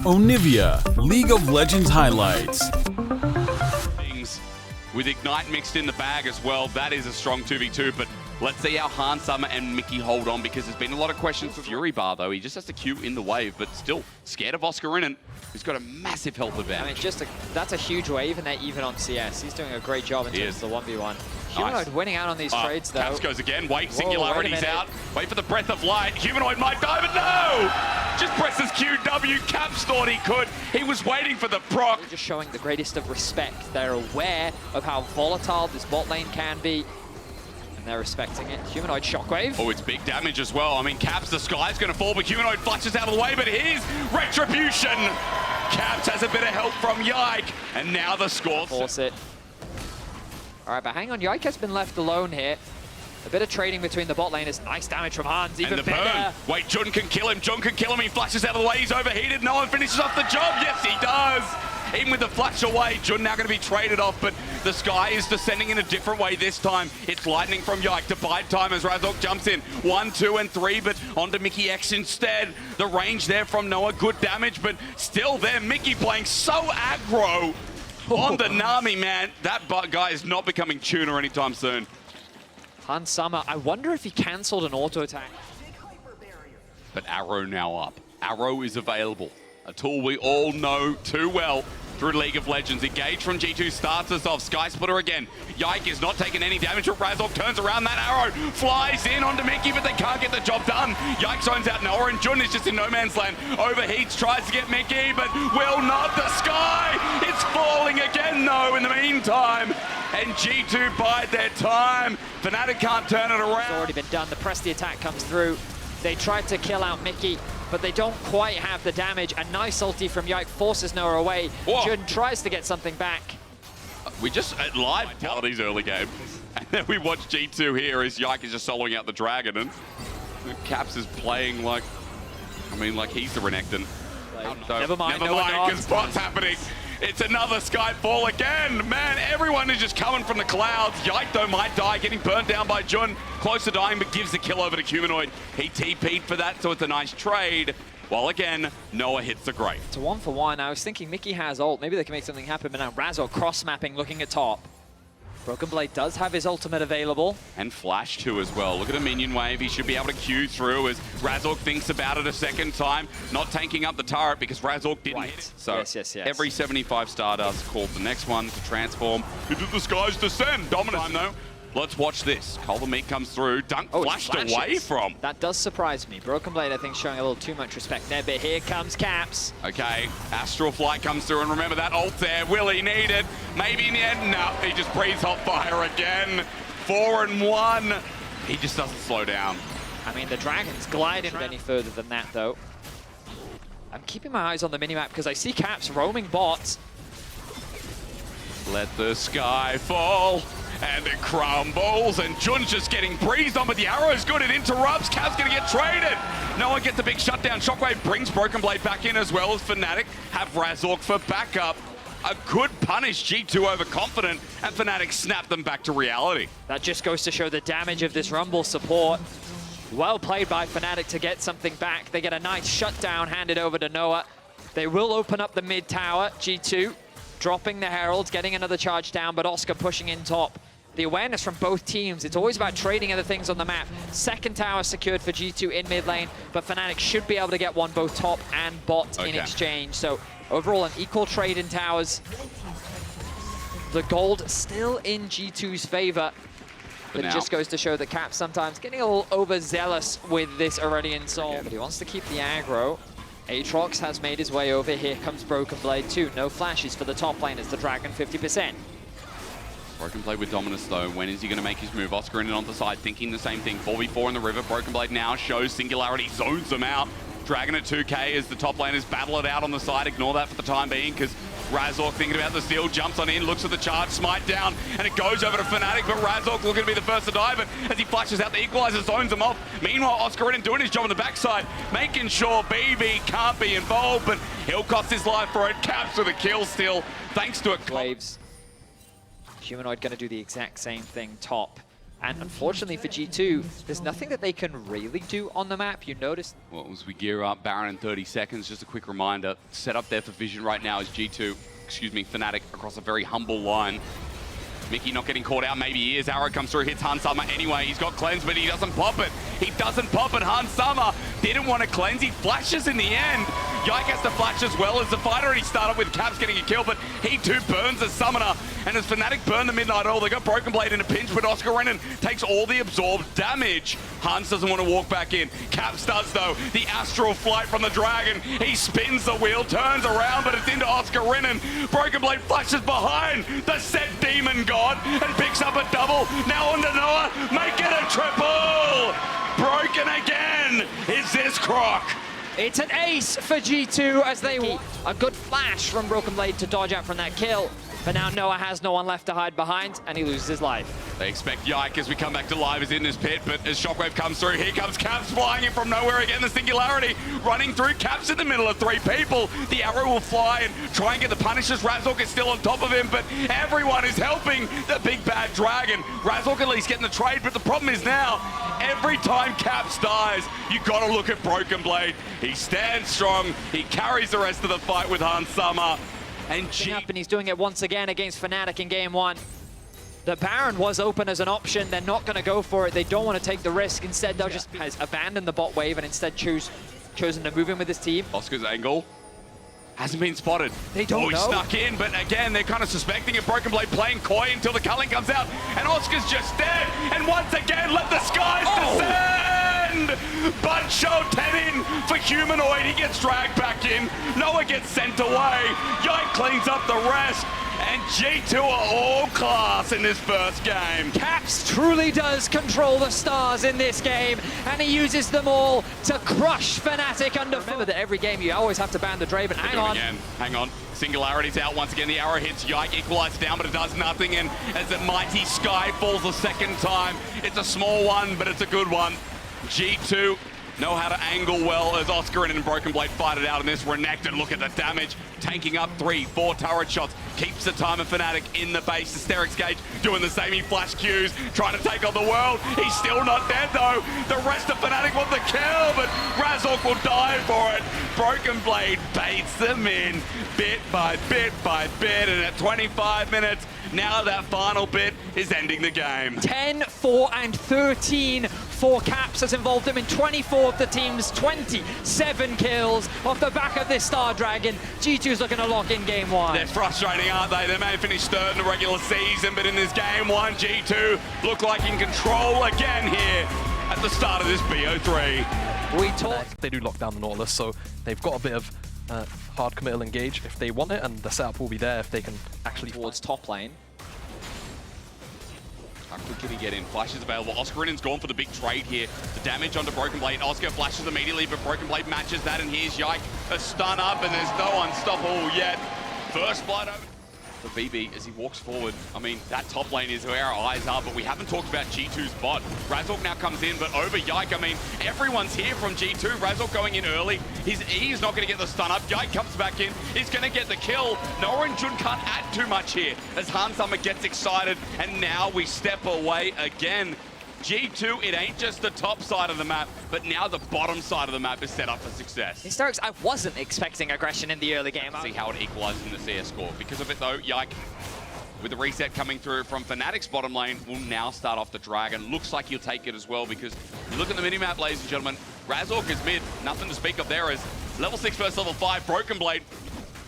Onivia, League of Legends highlights. With Ignite mixed in the bag as well, that is a strong 2v2, but let's see how Han Summer and Mickey hold on, because there's been a lot of questions for Fury Bar, though. He just has to queue in the wave, but still scared of Oscarinin, who's got a massive health advantage. I mean, that's a huge wave, and they're even on CS. He's doing a great job in terms of the 1v1. Humanoid winning out on these trades, though. Caps goes again. Wait, Singularity's out. Wait for the Breath of Light. Humanoid might die, but no! Just presses QW. Caps thought he could. He was waiting for the proc. They're just showing the greatest of respect. They're aware of how volatile this bot lane can be, and they're respecting it. Humanoid shockwave. Oh, it's big damage as well. I mean, Caps, the sky's going to fall, but Humanoid flushes out of the way, but here's Retribution. Caps has a bit of help from Yike, and now the score. Force it. All right, but hang on, Yike has been left alone here. A bit of trading between the bot laners. Nice damage from Hans, even better. Burn. Wait, Jun can kill him. Jun can kill him. He flashes out of the way. He's overheated. No one finishes off the job. Yes, he does. Even with the flash away, Jun now going to be traded off, but the sky is descending in a different way this time. It's lightning from Yike to bide time as Razork jumps in. 1, 2, and 3, but onto Mickey X instead. The range there from Noah, good damage, but still there. Mickey playing so aggro on the Nami, man. That guy is not becoming tuner anytime soon. Han Summer, I wonder if he cancelled an auto attack. But Arrow now up. Arrow is available. A tool we all know too well through League of Legends. Engage from G2 starts us off. Sky Splitter again. Yike is not taking any damage, but Razork turns around. That arrow flies in onto Mickey, but they can't get the job done. Yike zones out Noah, and Jun is just in no man's land. Overheats, tries to get Mickey, but will not. The sky! It's falling again, though, in the meantime. And G2 bide their time. Fnatic can't turn it around. It's already been done. The press the attack comes through. They tried to kill out Mickey, but they don't quite have the damage. A nice ulti from Yike forces Noah away. Jun tries to get something back. We just live fatalities early game. And then we watch G2 here as Yike is just soloing out the dragon, and Caps is playing like, I mean, like he's the Renekton. So, never mind, because bot's happening. It's another Skyfall again. Man, everyone is just coming from the clouds. Yike, though, might die, getting burnt down by Jun. Close to dying, but gives the kill over to Humanoid. He TP'd for that, so it's a nice trade. While again, Noah hits the grave. It's a 1-for-1. I was thinking Mickey has ult. Maybe they can make something happen, but now Razork cross-mapping, looking at top. Broken Blade does have his ultimate available. And Flash too as well. Look at a minion wave. He should be able to queue through as Razork thinks about it a second time. Not tanking up the turret because Razork didn't hit it. So yes. every 75 star does call the next one to transform into the Sky's Descent. Dominant time though. Let's watch this. Culver Meat comes through. Dunk flashed away from. That does surprise me. Broken Blade, I think, showing a little too much respect there, but here comes Caps. Okay, Astral Flight comes through, and remember that ult there. Will he need it? Maybe in the end, no. He just breathes hot fire again. 4 and 1. He just doesn't slow down. I mean, the Dragon's gliding any further than that, though. I'm keeping my eyes on the minimap because I see Caps roaming bots. Let the sky fall. And it crumbles, and Jun's just getting breezed on, but the arrow's good, it interrupts. Cap's gonna get traded. No one gets a big shutdown. Shockwave brings Broken Blade back in as well as Fnatic have Razork for backup. A good punish, G2 overconfident, and Fnatic snap them back to reality. That just goes to show the damage of this Rumble support. Well played by Fnatic to get something back. They get a nice shutdown handed over to Noah. They will open up the mid tower, G2. Dropping the Heralds, getting another charge down, but Oscar pushing in top. The awareness from both teams, it's always about trading other things on the map. Second tower secured for G2 in mid lane, but Fnatic should be able to get one both top and bot in exchange. So overall, an equal trade in towers. The gold still in G2's favor. But it just goes to show that Cap sometimes getting a little overzealous with this Aurelion Soul. But he wants to keep the aggro. Aatrox has made his way over. Here comes Broken Blade too. No flashes for the top lane as the Dragon 50%. Broken Blade with Dominus though. When is he going to make his move? Oscar in and on the side thinking the same thing. 4v4 in the river. Broken Blade now shows Singularity, zones them out. Dragon at 2k as the top laners battle it out on the side. Ignore that for the time being because Razork thinking about the steal, jumps on in, looks at the charge, smite down, and it goes over to Fnatic, but Razork looking to be the first to die, but as he flashes out the equalizer, zones him off. Meanwhile, Oscarinin doing his job on the backside, making sure BB can't be involved, but he'll cost his life for it. Caps with a kill steal, thanks to a waves. Humanoid going to do the exact same thing top. And unfortunately for G2, there's nothing that they can really do on the map. You notice. Well, as we gear up, Baron in 30 seconds, just a quick reminder, set up there for Vision right now is Fnatic across a very humble line. Mickey not getting caught out, maybe he is. Arrow comes through, hits Hans Summer anyway. He's got cleanse, but he doesn't pop it. He doesn't pop it. Hans Summer didn't want to cleanse. He flashes in the end. Yike has to flash as well as the fight already started with Caps getting a kill, but he too burns the Summoner. And as Fnatic burn the Midnight Oil, they got Broken Blade in a pinch, but Oscar Renan takes all the absorbed damage. Hans doesn't want to walk back in. Caps does though. The Astral Flight from the Dragon. He spins the wheel, turns around, but it's into Oscar Renan. Broken Blade flashes behind the said Demon God and picks up a double. Now onto Noah, make it a triple! Broken again! Is this Croc? It's an ace for G2 as they... A good flash from Broken Blade to dodge out from that kill. But now Noah has no one left to hide behind, and he loses his life. They expect Yike as we come back to live is in this pit, but as Shockwave comes through, here comes Caps flying in from nowhere again. The Singularity running through. Caps in the middle of 3 people. The arrow will fly and try and get the punishes. Razork is still on top of him, but everyone is helping the big bad dragon. Razork at least getting the trade, but the problem is now, every time Caps dies, you gotta look at Broken Blade. He stands strong. He carries the rest of the fight with Hans Summer. And he's doing it once again against Fnatic in game 1. The Baron was open as an option. They're not going to go for it. They don't want to take the risk. Instead, they'll just abandon the bot wave and instead chosen to move in with his team. Oscar's angle hasn't been spotted. They don't know. He snuck in, but again, they're kind of suspecting it. Broken Blade playing coy until the culling comes out, and Oscar's just dead. And once again, let the skies descend! But show 10 in for Humanoid. He gets dragged back in. Noah gets sent away. Yike cleans up the rest. And G2 are all class in this first game. Caps truly does control the stars in this game, and he uses them all to crush Fnatic under. Remember that every game you always have to ban the Draven. Hang on. Again. Hang on. Singularity's out once again. The arrow hits Yike, equalizes down, but it does nothing. And as the mighty sky falls a second time, it's a small one, but it's a good one. G2 know how to angle well as Oscar and Broken Blade fight it out in this. Renekton, look at the damage. Tanking up 3, 4 turret shots. Keeps the time of Fnatic in the base. Hysterics Gage doing the same. He flash Qs, trying to take on the world. He's still not dead though. The rest of Fnatic want the kill, but Razork will die for it. Broken Blade baits them in bit by bit by bit. And at 25 minutes, now that final bit is ending the game. 10, 4, and 13 for Caps has involved them in 24 of the team's 27 kills off the back of this Star Dragon. G2's looking to lock in game 1. They're frustrating, aren't they? They may have finished 3rd in the regular season, but in this game 1, G2 look like in control again here at the start of this BO3. We talked. They do lock down the Nautilus, so they've got a bit of hard committal engage if they want it, and the setup will be there if they can actually towards top lane. How quick can he get in? Flash is available. Oscar Renan's gone for the big trade here. The damage onto Broken Blade. Oscar flashes immediately, but Broken Blade matches that, and here's Yike. A stun up, and there's no unstoppable yet. First blood over for BB as he walks forward. I mean, that top lane is where our eyes are, but we haven't talked about G2's bot. Razork now comes in, but over Yike, I mean, everyone's here from G2. Razork going in early. He's not going to get the stun up. Yike comes back in. He's going to get the kill. Noah and Jun can't add too much here as Hans Summer gets excited, and now we step away again. G2, it ain't just the top side of the map, but now the bottom side of the map is set up for success. Hysterics, I wasn't expecting aggression in the early game. See how it equalizes in the CS score. Because of it though, Yike, with the reset coming through from Fnatic's bottom lane, will now start off the Dragon. Looks like he'll take it as well, because you look at the minimap, ladies and gentlemen, Razork is mid, nothing to speak of there. As level 6 versus level 5, Broken Blade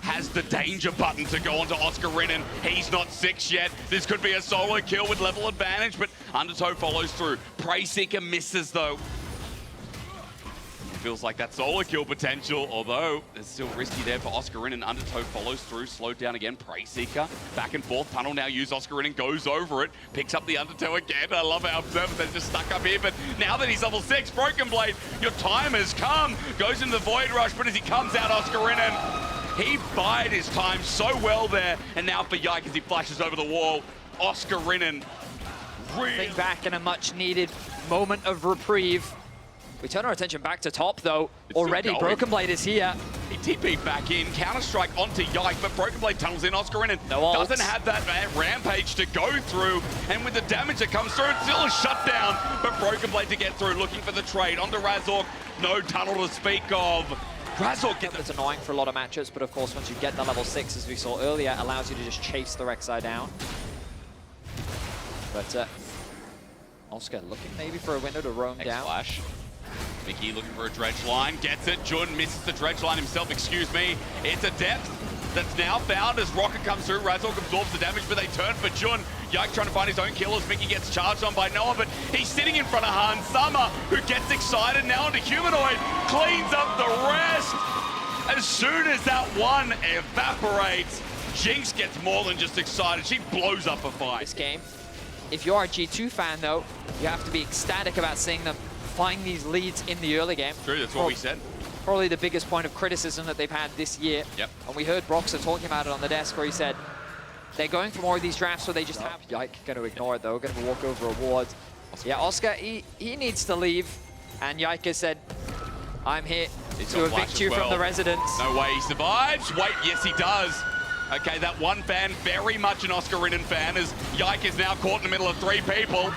has the danger button to go onto Oscar Renan. He's not 6 yet. This could be a solo kill with level advantage, but Undertow follows through. Prey Seeker misses though. Feels like that solo kill potential, although it's still risky there for Oscar Renan. Undertow follows through, slowed down again. Prey Seeker, back and forth. Tunnel now used. Oscar Renan goes over it, picks up the Undertow again. I love our observers, they're just stuck up here, but now that he's level 6, Broken Blade, your time has come. Goes into the Void Rush, but as he comes out, Oscar Renan, he bided his time so well there, and now for Yike as he flashes over the wall, Oscar Renan really back in a much-needed moment of reprieve. We turn our attention back to top, though. It's Already, still going. Broken Blade is here. He TP'd back in, Counter-Strike onto Yike, but Broken Blade tunnels in. Oscar in and No ult. doesn't have that rampage to go through. And with the damage that comes through, it's still a shutdown. But Broken Blade to get through, looking for the trade. Onto Razork, no tunnel to speak of. Razork gets It's annoying for a lot of matchups, but of course, once you get the level 6, as we saw earlier, it allows you to just chase the Rek'Sai down. But Oscar looking maybe for a window to roam down. X-Flash. Mickey looking for a dredge line, gets it. Jun misses the dredge line himself, excuse me. It's a depth that's now found as Rocket comes through. Razork absorbs the damage, but they turn for Jun. Yike trying to find his own kill as Mickey gets charged on by Noah, but he's sitting in front of Han Summer, who gets excited now into Humanoid, cleans up the rest. As soon as that one evaporates, Jinx gets more than just excited. She blows up a fight. This game, if you are a G2 fan, though, you have to be ecstatic about seeing them find these leads in the early game. True, that's what we said. Probably the biggest point of criticism that they've had this year. Yep. And we heard Broxer talking about it on the desk where he said they're going for more of these drafts where they just have... Yike going to ignore it, though. Going to walk over a ward. Yeah, Oscar, he needs to leave. And Yike has said, I'm here to evict you from the residence. No way he survives. Wait, yes he does. Okay, that one fan, very much an Oscar Rinnan fan, as Yike is now caught in the middle of 3 people.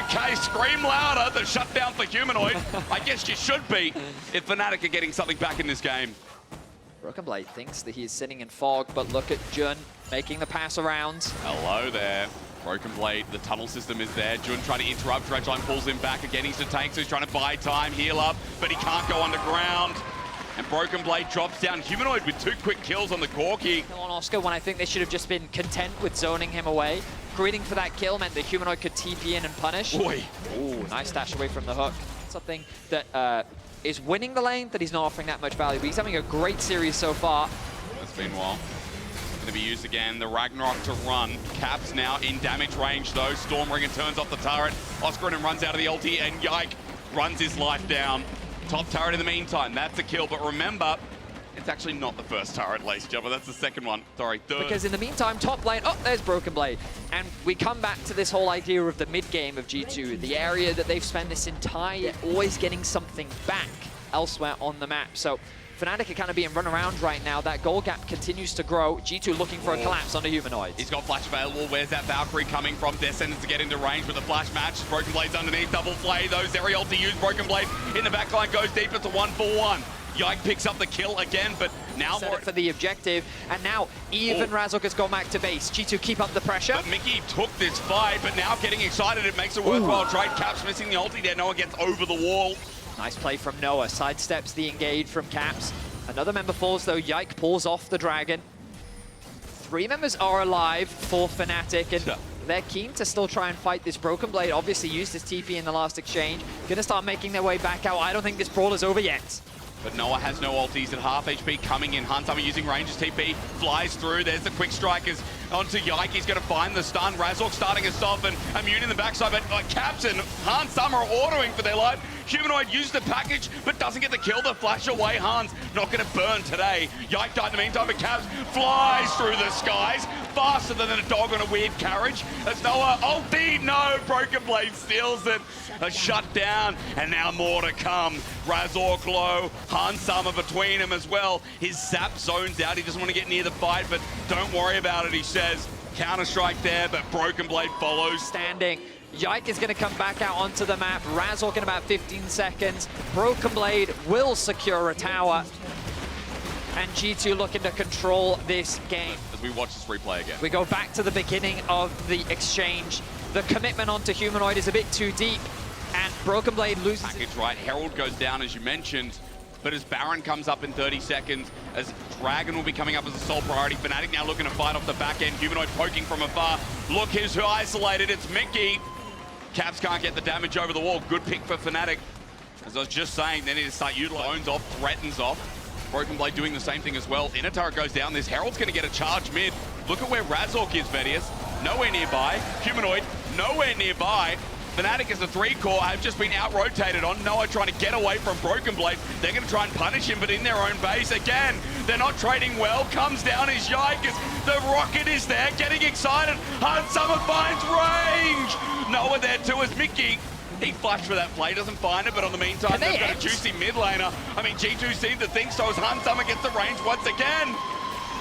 Okay, scream louder, the shutdown for Humanoid. I guess you should be if Fnatic are getting something back in this game. Broken Blade thinks that he is sitting in fog, but look at Jun making the pass around. Hello there. Broken Blade, the tunnel system is there. Jun trying to interrupt, Dredgeline pulls him back again. He's the tank, so he's trying to buy time, heal up, but he can't go underground. And Broken Blade drops down. Humanoid with 2 quick kills on the Corki. On Oscar, when I think they should have just been content with zoning him away. Greeting for that kill meant that Humanoid could TP in and punish. Boy. Ooh, nice dash away from the hook. Something that is winning the lane, that he's not offering that much value, but he's having a great series so far. That's been well. Going to be used again. The Ragnarok to run. Caps now in damage range though. Stormbringer turns off the turret. Oscar and runs out of the ulti, and Yike runs his life down. Top turret in the meantime. That's a kill, but remember, it's actually not the first turret, ladies and gentlemen. That's the second one. Sorry, third. Because in the meantime, top lane, oh, there's Broken Blade. And we come back to this whole idea of the mid-game of G2, the area that they've spent this entire, always getting something back elsewhere on the map. So Fnatic are kind of being run around right now. That goal gap continues to grow. G2 looking for a collapse on the Humanoids. He's got flash available. Where's that Valkyrie coming from? Descendants to get into range with the flash match. Broken Blade's underneath, double play though. Zeri ult to use. Broken Blade in the backline goes deep. It's a 1-for-1. Yike picks up the kill again, but now Set more it for the objective, and now even Razork has gone back to base. G2 keep up the pressure. But Mickey took this fight, but now getting excited, it makes a worthwhile trade. Caps missing the ulti there. Noah gets over the wall. Nice play from Noah. Sidesteps the engage from Caps. Another member falls though. Yike pulls off the dragon. 3 members are alive for Fnatic, and they're keen to still try and fight this. Broken Blade obviously used his TP in the last exchange. Gonna start making their way back out. I don't think this brawl is over yet. But Noah has no ultis at half HP coming in. Hunsummer using ranges TP, flies through. There's the quick strikers onto Yike. He's going to find the stun. Razork starting us off and immune in the backside. But Caps and Hunsummer are ordering for their life. Humanoid used the package, but doesn't get the kill. The flash away. Hans not going to burn today. Yike died in the meantime, but Caps flies through the skies faster than a dog on a weird carriage. As Noah ulti, no, Broken Blade steals it. A shutdown, and now more to come. Razork low, Hunsummer between him as well. His sap zones out. He doesn't want to get near the fight, but don't worry about it, he says. Counter-strike there, but Broken Blade follows. Standing. Yike is going to come back out onto the map. Razork in about 15 seconds. Broken Blade will secure a tower. And G2 looking to control this game. As we watch this replay again. We go back to the beginning of the exchange. The commitment onto Humanoid is a bit too deep. And Broken Blade loses. Package right. Herald goes down, as you mentioned. But as Baron comes up in 30 seconds, as Dragon will be coming up as a sole priority, Fnatic now looking to fight off the back end. Humanoid poking from afar. Look who's who isolated. It's Mickey. Caps can't get the damage over the wall. Good pick for Fnatic. As I was just saying, they need to start utilizing. Zones off, threatens off. Broken Blade doing the same thing as well. Inner turret goes down. This Herald's going to get a charge mid. Look at where Razork is, Vedius. Nowhere nearby. Humanoid, nowhere nearby. Fnatic as a 3-core have just been out-rotated on. Noah trying to get away from Broken Blade. They're going to try and punish him, but in their own base. Again, they're not trading well. Comes down his Yike as the rocket is there, getting excited. Hunsummer finds range. Noah there too as Mickey. He flashed for that play, doesn't find it, but on the meantime, Can they they've got a end? juicy mid laner. I mean, G2 seemed to think so as Hunsummer gets the range once again.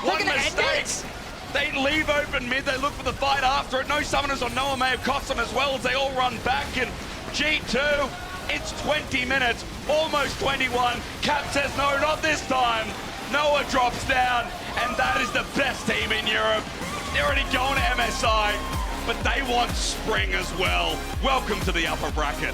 They're One gonna end mistake. it? They leave open mid, they look for the fight after it. No summoners on Noah may have cost them as well as they all run back. And G2, it's 20 minutes, almost 21. Cap says no, not this time. Noah drops down, and that is the best team in Europe. They're already going to MSI, but they want Spring as well. Welcome to the upper bracket.